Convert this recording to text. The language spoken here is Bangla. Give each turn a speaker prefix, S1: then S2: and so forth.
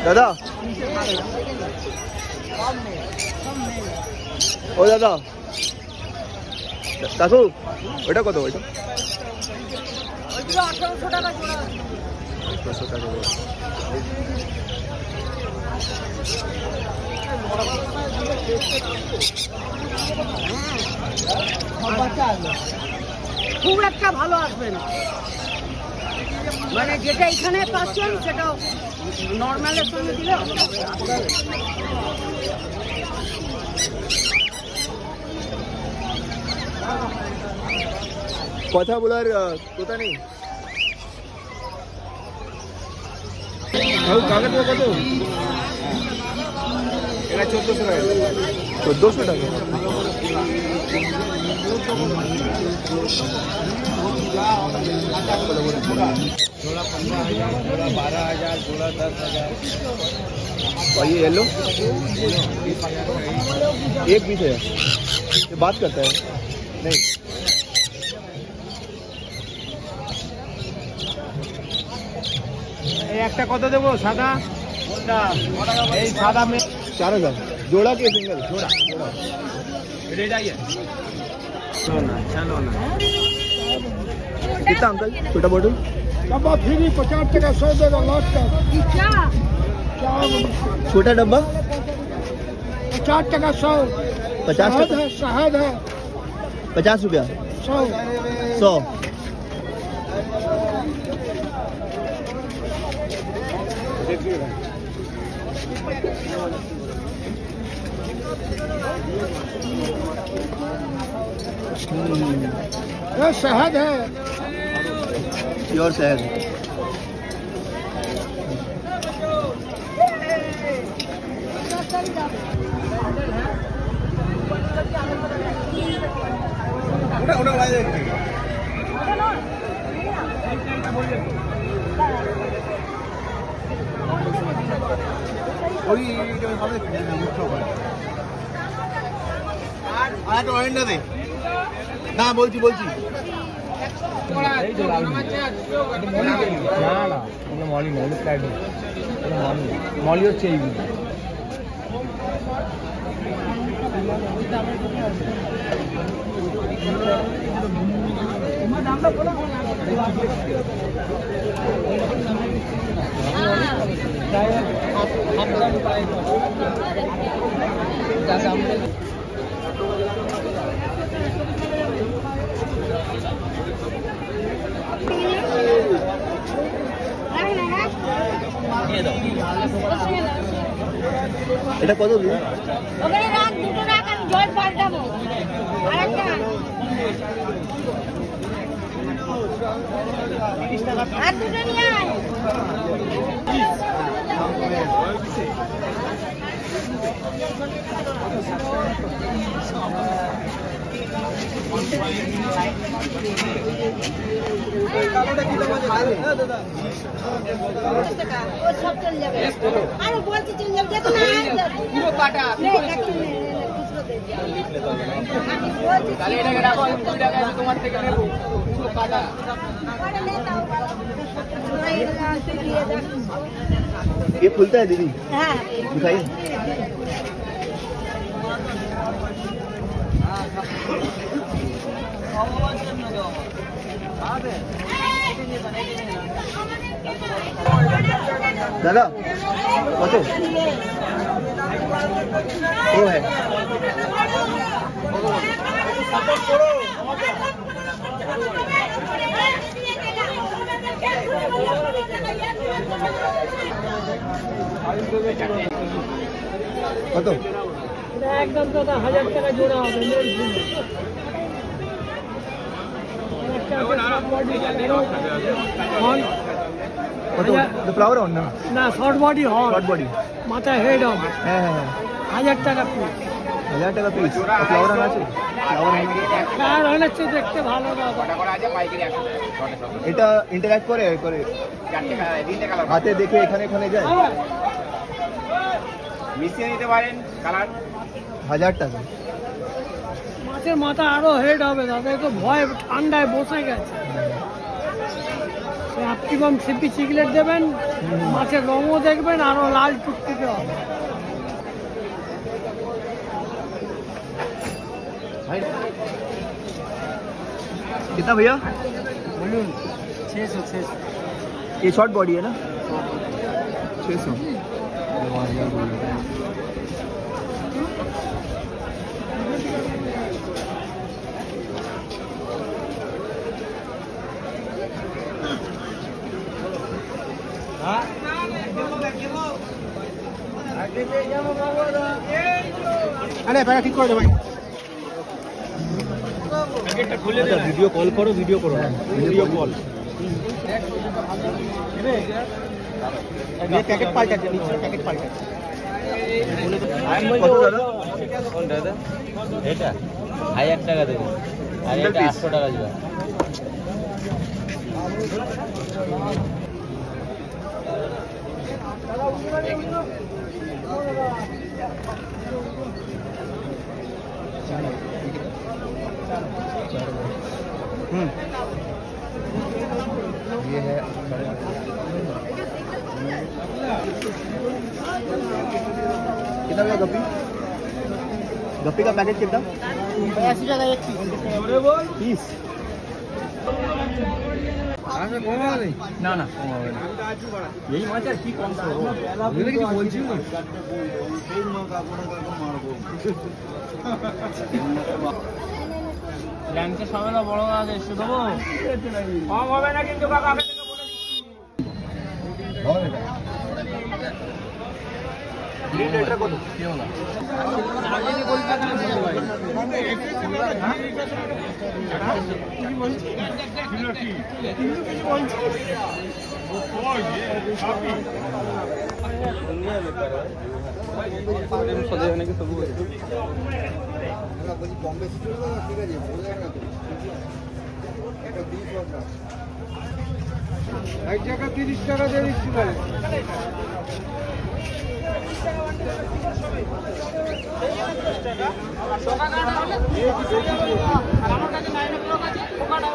S1: দাদা ও দাদা কাকু ওটা কত? ওইটা
S2: 1800 টাকা জোড়া।
S1: 1800 টাকা জোড়া।
S2: খুব একটা ভালো আসবে না, মানে যেটা এখানে পাচ্ছেন সেটা নর্মালের সঙ্গে দিলে
S1: কথা বলার কথা নেই। কাগজ কত? এটা 1400 টাকা। 1400 টাকা। जोड़ा 15,000, जोड़ा 12,000, जोड़ा 10,000। और ये येलो एक पीस है, ये बात करता है नहीं।
S3: একটা কত দেবো? সাদা এই সাদা में
S1: 4000 जोड़ा के सिंगल? जोड़ा
S3: चलो ना
S1: कितना अंकल? छोटा बॉटल
S3: डब्बा फ्री 50 टका 100 देगा लास्ट का।
S1: छोटा डब्बा
S3: 50 टका 100।
S1: 50
S3: शहद
S1: टका
S3: है, शहद है
S1: 50 रुपया
S3: 100। ये शहद है,
S1: प्योर शहद। না বলছি
S3: মলি হচ্ছে এইগুলো।
S1: এটা কত দিন?
S2: ওখানে রাত দুটো রাখ, আমি জল পাল্টাবো। আরেকটা আর দুটো নিয়ে আয়। সব চলে যাবে। আরে বলছি চলে যাবে, দেখো না পুরো কাটা
S3: তোমার থেকে নেবো পুরো কাটা।
S1: ये फूलता है दीदी?
S2: हाँ
S1: दिखाइए। दादा कत? वो है কত?
S2: একদম দাদা 1000 টাকা জোড়া হবে।
S1: फ्लावर ऑन
S2: না শর্ট বডি হয়,
S1: शॉर्ट बॉडी
S2: মাথা হেড হবে।
S1: হ্যাঁ হ্যাঁ
S2: 1000 টাকা পিস।
S1: 1000 টাকা পিস। फ्लावर आना আছে? फ्लावर
S2: আর হচ্ছে দেখতে ভালো না।
S1: এটা ইন্টারঅ্যাক্ট করে করে হাতে দেখে এখানে এখানে যায়।
S3: মিশিয়ে নিতে পারেন কালার।
S1: 1000 টাকা।
S2: মাছের মাথা আরো হেড হবে দাদা, তো ভয় ঠান্ডায় বসে গেছে। অপটিমাম সিপি সিগলেট দেবেন, মাছের রঙও দেখবেন, আরো লাল টুকটুকে হবে।
S1: कितना भैया?
S2: बोलून 600।
S1: ये शॉर्ट बॉडी है ना? 600।
S3: अरे बैग ठीक कर दो भाई।
S1: वीडियो कॉल करो, वीडियो करो, वीडियो कॉल।
S3: ये पैकेट पाल्टाচ্ছে, নিচে প্যাকেট পাল্টাচ্ছে।
S1: কত দাদা?
S4: কোনটা দাদা? এটা 1000 টাকা দেবে আর এটা 800 টাকা দিবা।
S1: ये है कितना भैया गप्पी? गप्पी का पैकेट कितना?
S2: 82 টাকা एक
S1: पीस।
S3: না না
S1: यही माछ है कि कौन सा हो?
S3: আমি কিছু বলছি না।
S4: ল্যাংচা সমেত বড় আছে এসে দেবো। কম হবে না কিন্তু কাকা আগে থেকে বলে
S1: লিটার কত?
S3: এক টাকা 30 টাকা দিয়ে দিচ্ছি বলে।
S2: আমার কাছে 9 আছে, ওখানে